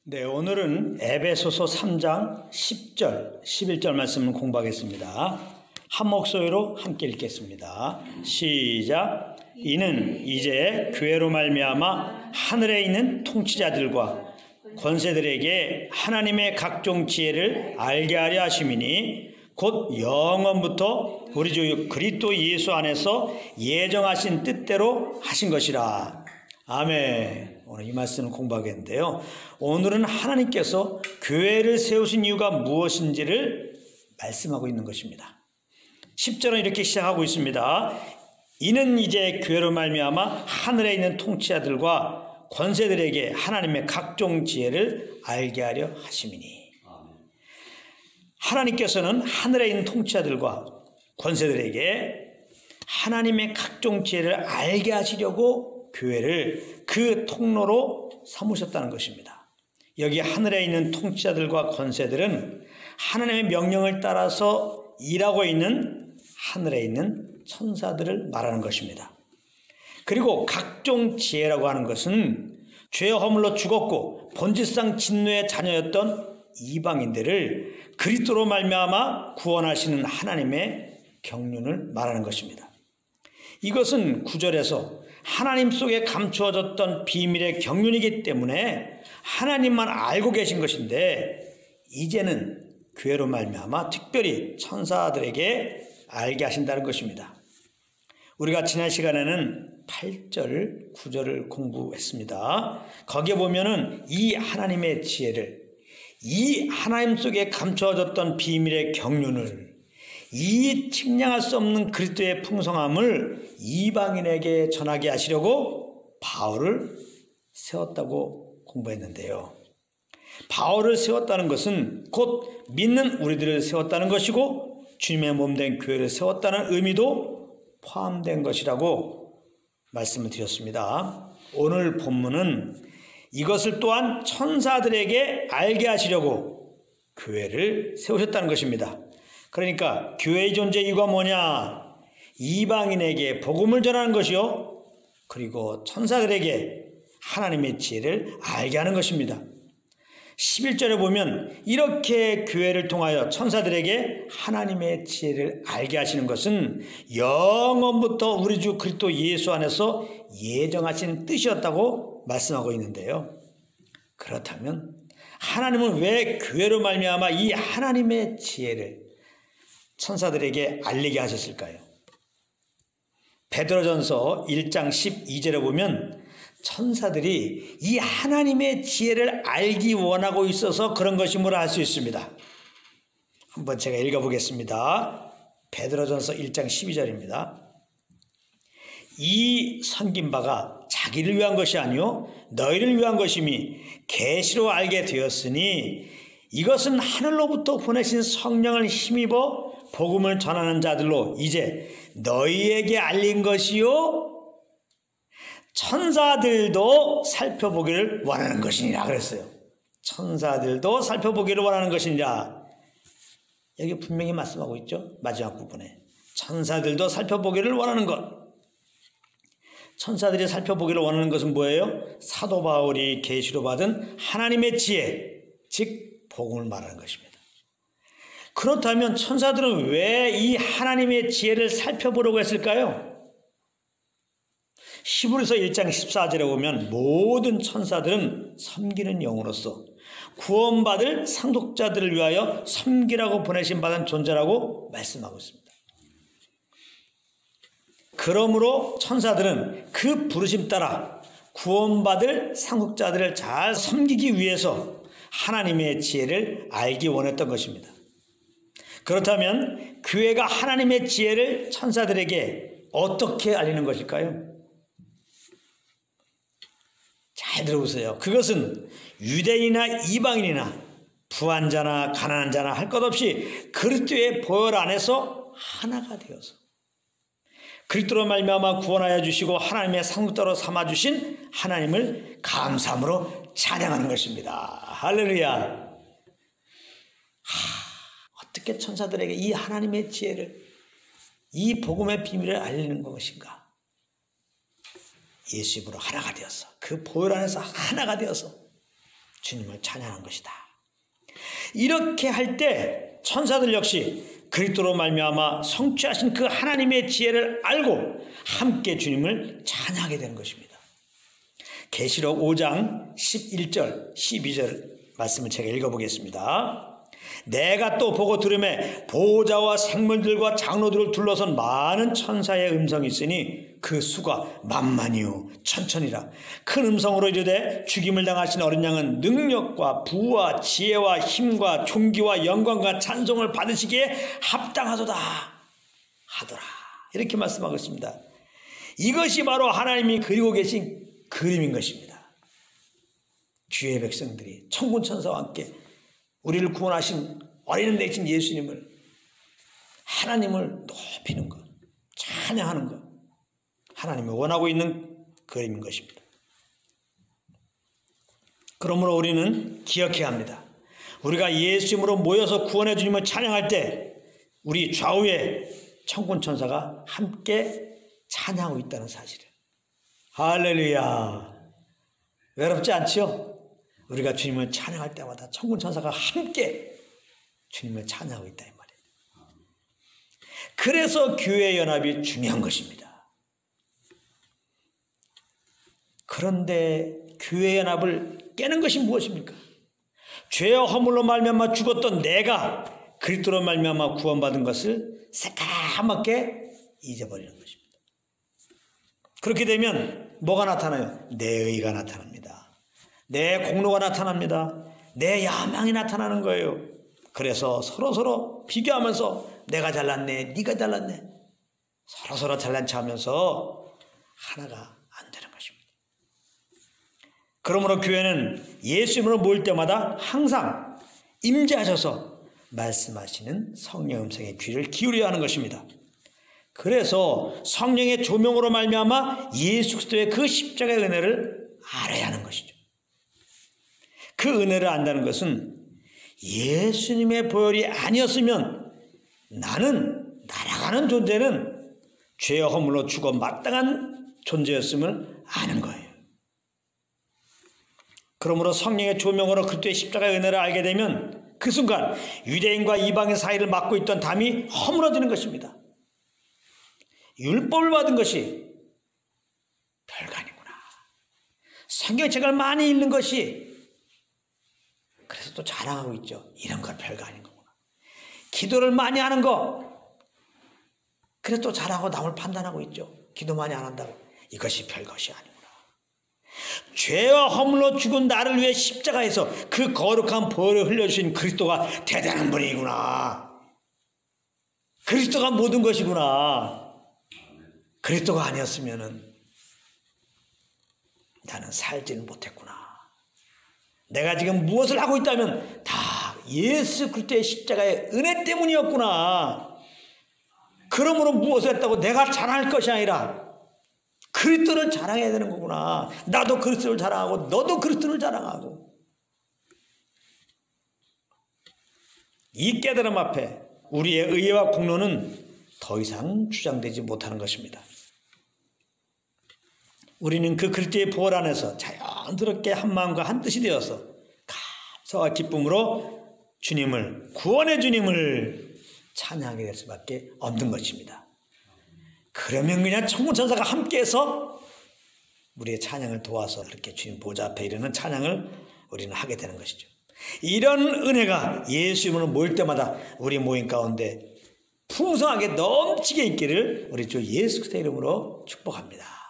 네, 오늘은 에베소서 3장 10절, 11절 말씀을 공부하겠습니다. 한 목소리로 함께 읽겠습니다. 시작. 이는 이제 교회로 말미암아 하늘에 있는 통치자들과 권세들에게 하나님의 각종 지혜를 알게 하려 하심이니 곧 영원부터 우리 주 그리스도 예수 안에서 예정하신 뜻대로 하신 것이라. 아멘. 오늘 이 말씀을 공부하겠는데요. 오늘은 하나님께서 교회를 세우신 이유가 무엇인지를 말씀하고 있는 것입니다. 10절은 이렇게 시작하고 있습니다. 이는 이제 교회로 말미암아 하늘에 있는 통치자들과 권세들에게 하나님의 각종 지혜를 알게 하려 하심이니. 하나님께서는 하늘에 있는 통치자들과 권세들에게 하나님의 각종 지혜를 알게 하시려고 교회를 그 통로로 삼으셨다는 것입니다. 여기 하늘에 있는 통치자들과 권세들은 하나님의 명령을 따라서 일하고 있는 하늘에 있는 천사들을 말하는 것입니다. 그리고 각종 지혜라고 하는 것은 죄 허물로 죽었고 본질상 진노의 자녀였던 이방인들을 그리스도로 말미암아 구원하시는 하나님의 경륜을 말하는 것입니다. 이것은 9절에서 하나님 속에 감추어졌던 비밀의 경륜이기 때문에 하나님만 알고 계신 것인데 이제는 교회로 말미암아 특별히 천사들에게 알게 하신다는 것입니다. 우리가 지난 시간에는 8절, 9절을 공부했습니다. 거기에 보면은 이 하나님의 지혜를, 이 하나님 속에 감추어졌던 비밀의 경륜을, 이 측량할 수 없는 그리스도의 풍성함을 이방인에게 전하게 하시려고 바울을 세웠다고 공부했는데요. 바울을 세웠다는 것은 곧 믿는 우리들을 세웠다는 것이고 주님의 몸된 교회를 세웠다는 의미도 포함된 것이라고 말씀을 드렸습니다. 오늘 본문은 이것을 또한 천사들에게 알게 하시려고 교회를 세우셨다는 것입니다. 그러니까 교회의 존재 이유가 뭐냐? 이방인에게 복음을 전하는 것이요, 그리고 천사들에게 하나님의 지혜를 알게 하는 것입니다. 11절에 보면 이렇게 교회를 통하여 천사들에게 하나님의 지혜를 알게 하시는 것은 영원부터 우리 주 그리스도 예수 안에서 예정하신 뜻이었다고 말씀하고 있는데요. 그렇다면 하나님은 왜 교회로 말미암아 이 하나님의 지혜를 천사들에게 알리게 하셨을까요? 베드로전서 1장 12절에 보면 천사들이 이 하나님의 지혜를 알기 원하고 있어서 그런 것임을 알 수 있습니다. 한번 제가 읽어보겠습니다. 베드로전서 1장 12절입니다. 이 섬긴 바가 자기를 위한 것이 아니요 너희를 위한 것임이 계시로 알게 되었으니 이것은 하늘로부터 보내신 성령을 힘입어 복음을 전하는 자들로 이제 너희에게 알린 것이요 천사들도 살펴보기를 원하는 것이니라 그랬어요. 천사들도 살펴보기를 원하는 것이니라. 여기 분명히 말씀하고 있죠. 마지막 부분에 천사들도 살펴보기를 원하는 것. 천사들이 살펴보기를 원하는 것은 뭐예요? 사도 바울이 계시로 받은 하나님의 지혜, 즉 복음을 말하는 것입니다. 그렇다면 천사들은 왜 이 하나님의 지혜를 살펴보려고 했을까요? 히브리서 1장 14절에 보면 모든 천사들은 섬기는 영으로서 구원받을 상속자들을 위하여 섬기라고 보내신 받은 존재라고 말씀하고 있습니다. 그러므로 천사들은 그 부르심 따라 구원받을 상속자들을 잘 섬기기 위해서 하나님의 지혜를 알기 원했던 것입니다. 그렇다면 교회가 하나님의 지혜를 천사들에게 어떻게 알리는 것일까요? 잘 들어보세요. 그것은 유대인이나 이방인이나 부한 자나 가난한 자나 할 것 없이 그리스도의 보혈 안에서 하나가 되어서 그리스도로 말미암아 구원하여 주시고 하나님의 상속자로 삼아주신 하나님을 감사함으로 찬양하는 것입니다. 할렐루야. 어떻게 천사들에게 이 하나님의 지혜를, 이 복음의 비밀을 알리는 것인가? 예수 입으로 하나가 되어서 그 보혈 안에서 하나가 되어서 주님을 찬양하는 것이다. 이렇게 할 때 천사들 역시 그리스도로 말미암아 성취하신 그 하나님의 지혜를 알고 함께 주님을 찬양하게 되는 것입니다. 계시록 5장 11절 12절 말씀을 제가 읽어보겠습니다. 내가 또 보고 들음에 보호자와 생물들과 장로들을 둘러선 많은 천사의 음성이 있으니 그 수가 만만이요 천천이라. 큰 음성으로 이르되 죽임을 당하신 어린 양은 능력과 부와 지혜와 힘과 존귀와 영광과 찬송을 받으시기에 합당하도다 하더라. 이렇게 말씀하고 있습니다. 이것이 바로 하나님이 그리고 계신 그림인 것입니다. 주의 백성들이 천군 천사와 함께 우리를 구원하신 어린 대신 예수님을, 하나님을 높이는 것, 찬양하는 것, 하나님이 원하고 있는 그림인 것입니다. 그러므로 우리는 기억해야 합니다. 우리가 예수님으로 모여서 구원의 주님을 찬양할 때 우리 좌우에 천군 천사가 함께 찬양하고 있다는 사실을. 할렐루야. 외롭지 않지요? 우리가 주님을 찬양할 때마다 천군 천사가 함께 주님을 찬양하고 있다 이 말이에요. 그래서 교회 연합이 중요한 것입니다. 그런데 교회 연합을 깨는 것이 무엇입니까? 죄와 허물로 말미암아 죽었던 내가 그리스도로 말미암아 구원받은 것을 새까맣게 잊어버리는 것입니다. 그렇게 되면 뭐가 나타나요? 내 의가 나타납니다. 내 공로가 나타납니다. 내 야망이 나타나는 거예요. 그래서 서로 비교하면서 내가 잘났네, 네가 잘났네, 서로 잘난 척하면서 하나가 안 되는 것입니다. 그러므로 교회는 예수님으로 모일 때마다 항상 임재하셔서 말씀하시는 성령 음성의 귀를 기울여야 하는 것입니다. 그래서 성령의 조명으로 말미암아 예수 그리스도의 그 십자가의 은혜를 알아야 하는 것이죠. 그 은혜를 안다는 것은 예수님의 보혈이 아니었으면 나는 날아가는 존재는 죄와 허물로 죽어 마땅한 존재였음을 아는 거예요. 그러므로 성령의 조명으로 그리스도의 십자가의 은혜를 알게 되면 그 순간 유대인과 이방인 사이를 막고 있던 담이 허물어지는 것입니다. 율법을 받은 것이 별거 아니구나. 성경책을 많이 읽는 것이 그래서 또 자랑하고 있죠. 이런 건 별거 아닌 거구나. 기도를 많이 하는 거 그래서 또 자랑하고 남을 판단하고 있죠. 기도 많이 안 한다고. 이것이 별것이 아니구나. 죄와 허물로 죽은 나를 위해 십자가에서 그 거룩한 보혈을 흘려주신 그리스도가 대단한 분이구나. 그리스도가 모든 것이구나. 그리스도가 아니었으면 나는 살지는 못했구나. 내가 지금 무엇을 하고 있다면 다 예수 그리스도의 십자가의 은혜 때문이었구나. 그러므로 무엇을 했다고 내가 자랑할 것이 아니라 그리스도를 자랑해야 되는 거구나. 나도 그리스도를 자랑하고 너도 그리스도를 자랑하고. 이 깨달음 앞에 우리의 의와 공로는 더 이상 주장되지 못하는 것입니다. 우리는 그 그리스도의 보혈 안에서 자연스럽게 한 마음과 한 뜻이 되어서 감사와 기쁨으로 주님을, 구원의 주님을 찬양하게 될 수밖에 없는 것입니다. 그러면 그냥 천군천사가 함께해서 우리의 찬양을 도와서 그렇게 주님 보좌 앞에 이르는 찬양을 우리는 하게 되는 것이죠. 이런 은혜가 예수님으로 모일 때마다 우리 모임 가운데 풍성하게 넘치게 있기를 우리 주 예수 그리스도의 이름으로 축복합니다.